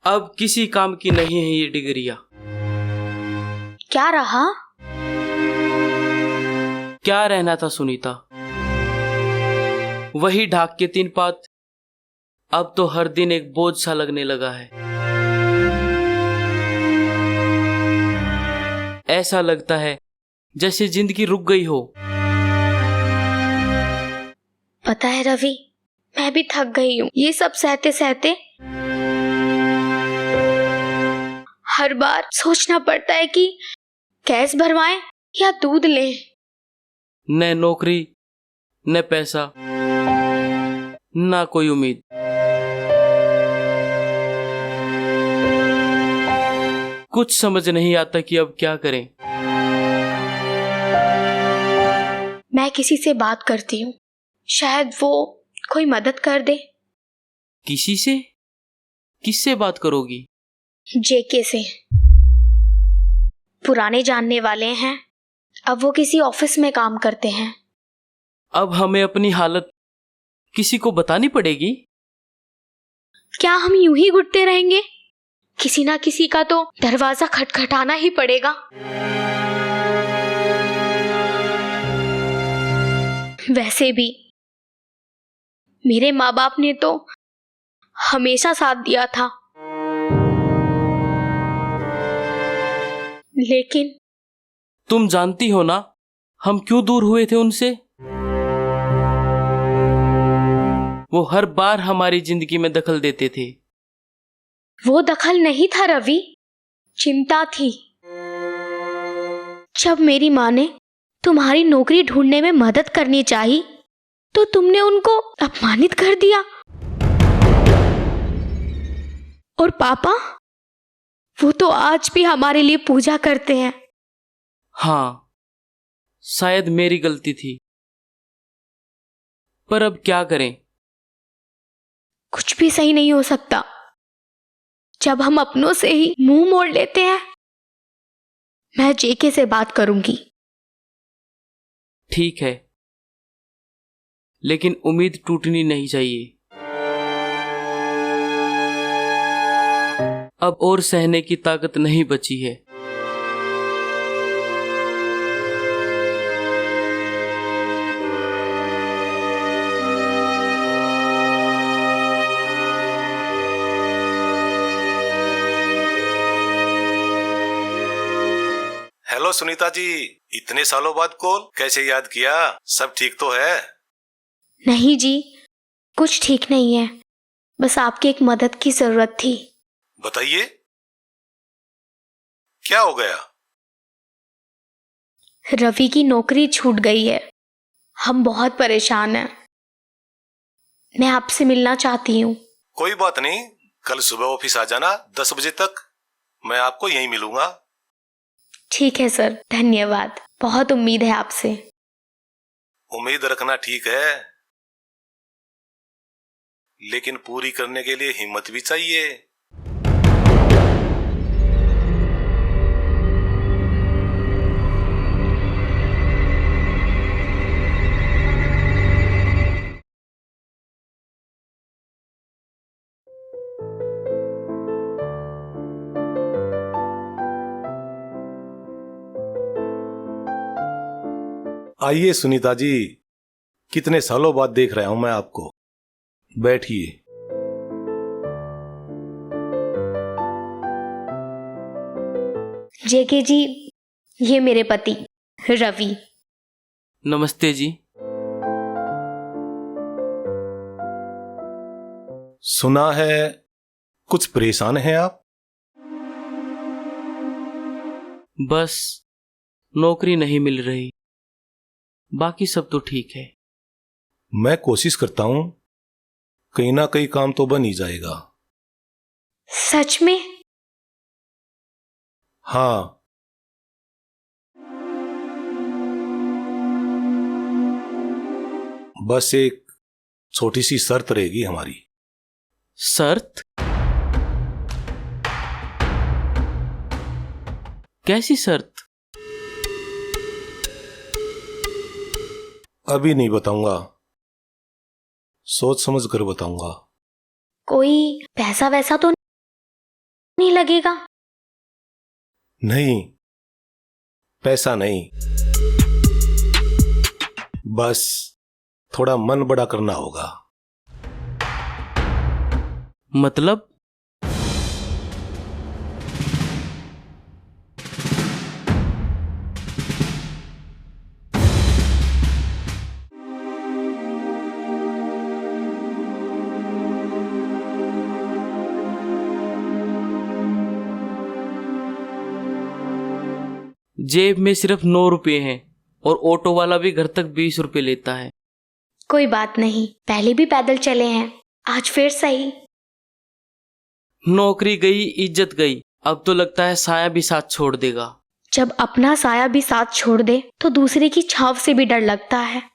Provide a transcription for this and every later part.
अब किसी काम की नहीं है ये डिग्रियां। क्या रहा? क्या रहना था सुनीता, वही ढाक के 3 पात। अब तो हर दिन एक बोझ सा लगने लगा है। ऐसा लगता है जैसे जिंदगी रुक गई हो। पता है रवि, मैं भी थक गई हूँ ये सब सहते सहते। हर बार सोचना पड़ता है कि गैस भरवाएं या दूध लें। न नौकरी, न पैसा, ना कोई उम्मीद। कुछ समझ नहीं आता कि अब क्या करें। मैं किसी से बात करती हूँ, शायद वो कोई मदद कर दे। किसी से? किससे बात करोगी? जेके से। पुराने जानने वाले हैं, अब वो किसी ऑफिस में काम करते हैं। अब हमें अपनी हालत किसी को बतानी पड़ेगी? क्या हम यूं ही घुटते रहेंगे? किसी ना किसी का तो दरवाजा खटखटाना ही पड़ेगा। वैसे भी मेरे माँ बाप ने तो हमेशा साथ दिया था, लेकिन तुम जानती हो ना हम क्यों दूर हुए थे उनसे। वो हर बार हमारी जिंदगी में दखल देते थे। वो दखल नहीं था रवि, चिंता थी। जब मेरी माँ ने तुम्हारी नौकरी ढूंढने में मदद करनी चाहिए तो तुमने उनको अपमानित कर दिया। और पापा, वो तो आज भी हमारे लिए पूजा करते हैं। हाँ, शायद मेरी गलती थी, पर अब क्या करें। कुछ भी सही नहीं हो सकता जब हम अपनों से ही मुंह मोड़ लेते हैं। मैं जेके से बात करूंगी। ठीक है, लेकिन उम्मीद टूटनी नहीं चाहिए। अब और सहने की ताकत नहीं बची है। हेलो सुनीता जी, इतने सालों बाद कॉल, कैसे याद किया? सब ठीक तो है? नहीं जी, कुछ ठीक नहीं है, बस आपकी एक मदद की जरूरत थी। बताइए, क्या हो गया? रवि की नौकरी छूट गई है, हम बहुत परेशान हैं। मैं आपसे मिलना चाहती हूँ। कोई बात नहीं, कल सुबह ऑफिस आ जाना 10 बजे तक, मैं आपको यहीं मिलूंगा। ठीक है सर, धन्यवाद। बहुत उम्मीद है आपसे। उम्मीद रखना ठीक है, लेकिन पूरी करने के लिए हिम्मत भी चाहिए। आइए सुनीता जी, कितने सालों बाद देख रहा हूं मैं आपको। बैठिए। जेके जी, ये मेरे पति रवि। नमस्ते जी। सुना है कुछ परेशान हैं आप? बस नौकरी नहीं मिल रही, बाकी सब तो ठीक है। मैं कोशिश करता हूं, कहीं ना कहीं काम तो बन ही जाएगा। सच में? हाँ, बस एक छोटी सी शर्त रहेगी हमारी। शर्त? कैसी शर्त? अभी नहीं बताऊंगा, सोच समझ कर बताऊंगा। कोई पैसा वैसा तो नहीं लगेगा? नहीं, पैसा नहीं, बस थोड़ा मन बड़ा करना होगा। मतलब? जेब में सिर्फ 9 रुपए हैं और ऑटो वाला भी घर तक 20 रुपए लेता है। कोई बात नहीं, पहले भी पैदल चले हैं, आज फिर सही। नौकरी गई, इज्जत गई, अब तो लगता है साया भी साथ छोड़ देगा। जब अपना साया भी साथ छोड़ दे तो दूसरे की छाव से भी डर लगता है।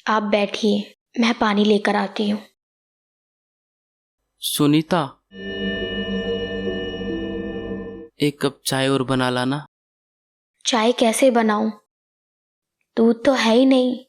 आप बैठिए, मैं पानी लेकर आती हूँ। सुनीता, एक कप चाय और बना लाना। चाय कैसे बनाऊं? दूध तो है ही नहीं।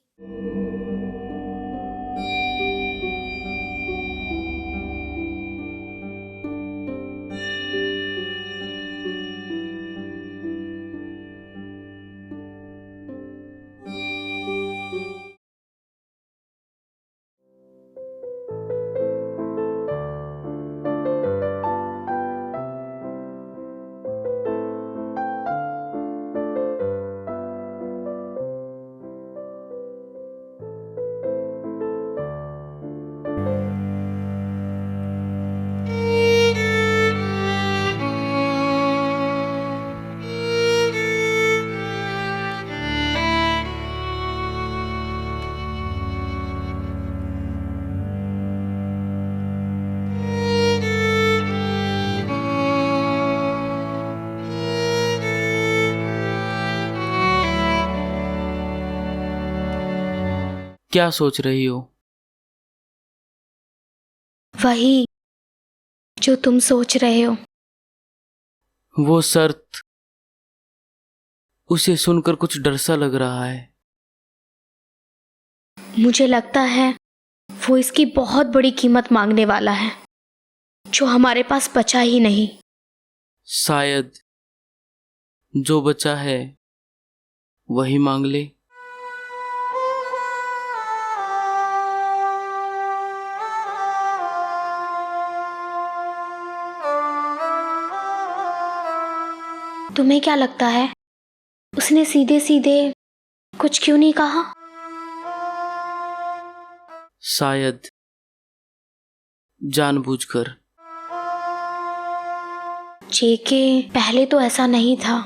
क्या सोच रही हो? वही जो तुम सोच रहे हो। वो शर्त, उसे सुनकर कुछ डर सा लग रहा है। मुझे लगता है वो इसकी बहुत बड़ी कीमत मांगने वाला है, जो हमारे पास बचा ही नहीं। शायद जो बचा है वही मांग ले। तुम्हें क्या लगता है, उसने सीधे सीधे कुछ क्यों नहीं कहा? शायद जानबूझकर। जेके, पहले तो ऐसा नहीं था।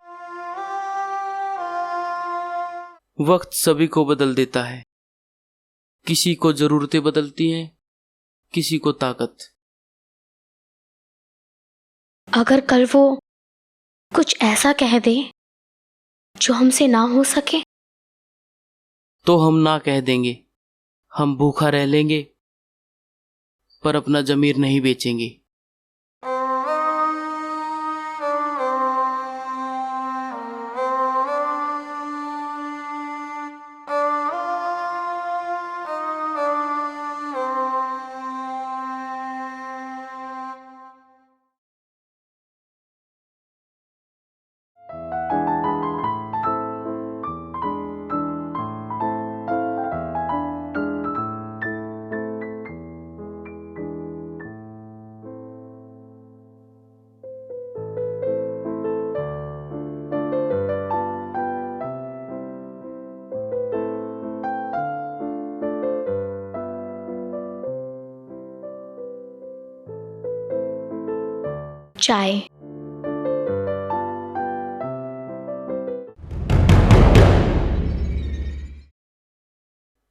वक्त सभी को बदल देता है। किसी को जरूरतें बदलती हैं, किसी को ताकत। अगर कल वो कुछ ऐसा कह दे जो हमसे ना हो सके, तो हम ना कह देंगे। हम भूखा रह लेंगे पर अपना जमीर नहीं बेचेंगे। चाय।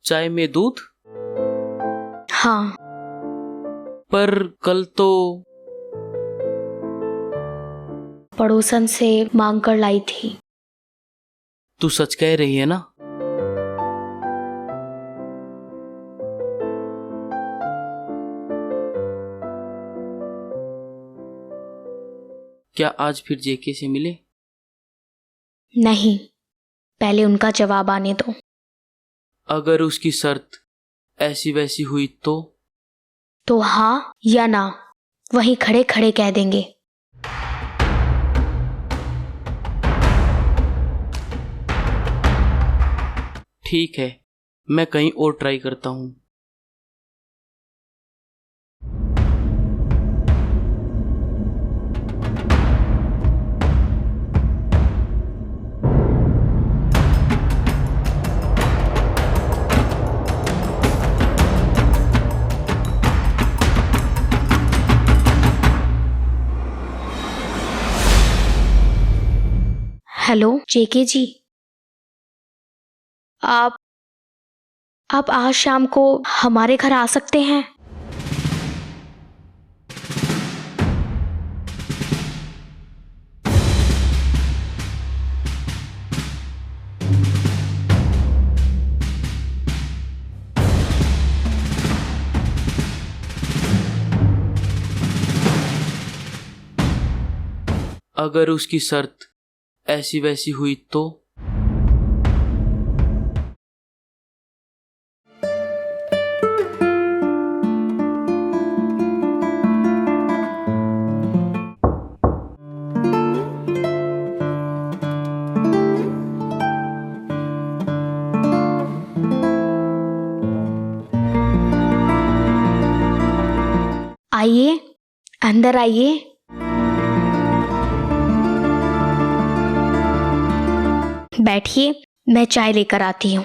चाय में दूध? हाँ, पर कल तो पड़ोसन से मांग कर लाई थी। तू सच कह रही है ना? क्या आज फिर जेके से मिले? नहीं, पहले उनका जवाब आने दो। अगर उसकी शर्त ऐसी वैसी हुई तो हाँ या ना वहीं खड़े खड़े कह देंगे। ठीक है, मैं कहीं और ट्राई करता हूँ। हेलो जेके जी, आप आज शाम को हमारे घर आ सकते हैं? अगर उसकी शर्त ऐसी वैसी हुई तो? आइए, अंदर आइए। बैठिए, मैं चाय लेकर आती हूँ।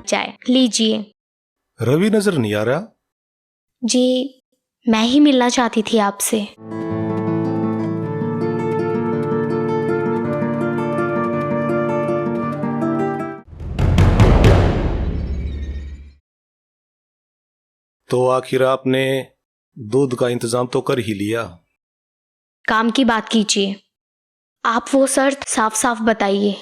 चाय लीजिए। रवि नजर नहीं आ रहा? जी, मैं ही मिलना चाहती थी आपसे। तो आखिर आपने दूध का इंतजाम तो कर ही लिया। काम की बात कीजिए। आप वो शर्त साफ साफ बताइए।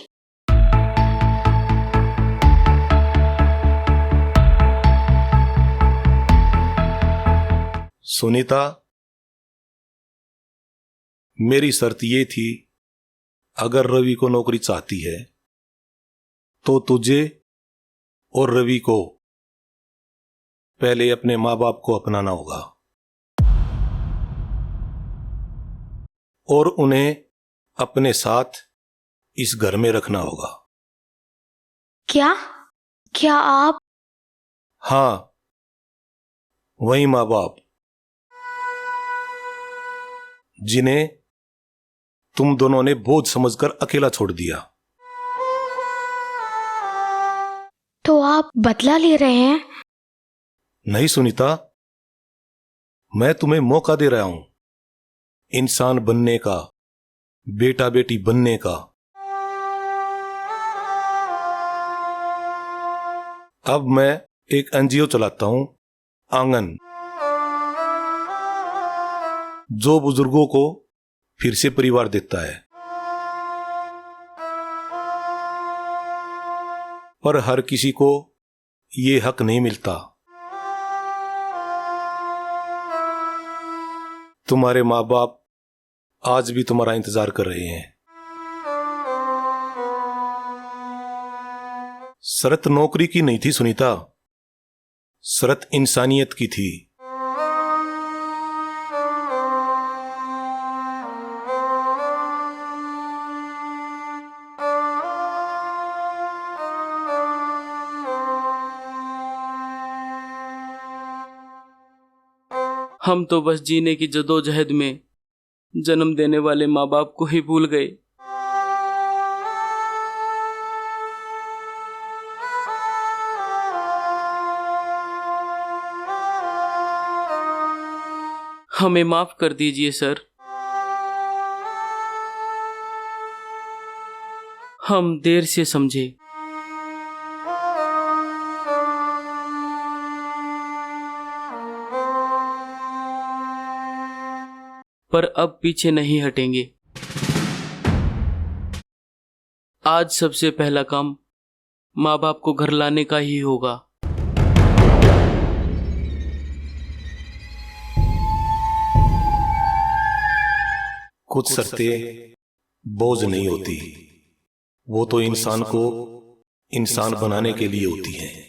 सुनीता, मेरी शर्त ये थी, अगर रवि को नौकरी चाहती है तो तुझे और रवि को पहले अपने माँ बाप को अपनाना होगा और उन्हें अपने साथ इस घर में रखना होगा। क्या क्या आप? हाँ, वही माँ बाप जिन्हें तुम दोनों ने बोझ समझकर अकेला छोड़ दिया। तो आप बदला ले रहे हैं? नहीं सुनीता, मैं तुम्हें मौका दे रहा हूं इंसान बनने का, बेटा बेटी बनने का। अब मैं एक एनजीओ चलाता हूं, आंगन, जो बुजुर्गों को फिर से परिवार देता है। पर हर किसी को ये हक नहीं मिलता। तुम्हारे माँ बाप आज भी तुम्हारा इंतजार कर रहे हैं। शर्त नौकरी की नहीं थी सुनीता, शर्त इंसानियत की थी। हम तो बस जीने की जदोजहद में जन्म देने वाले माँ बाप को ही भूल गए। हमें माफ कर दीजिए सर। हम देर से समझे। अब पीछे नहीं हटेंगे। आज सबसे पहला काम माँ बाप को घर लाने का ही होगा। कुछ शर्तें बोझ नहीं होती, वो तो इंसान को इंसान बनाने के लिए होती हैं।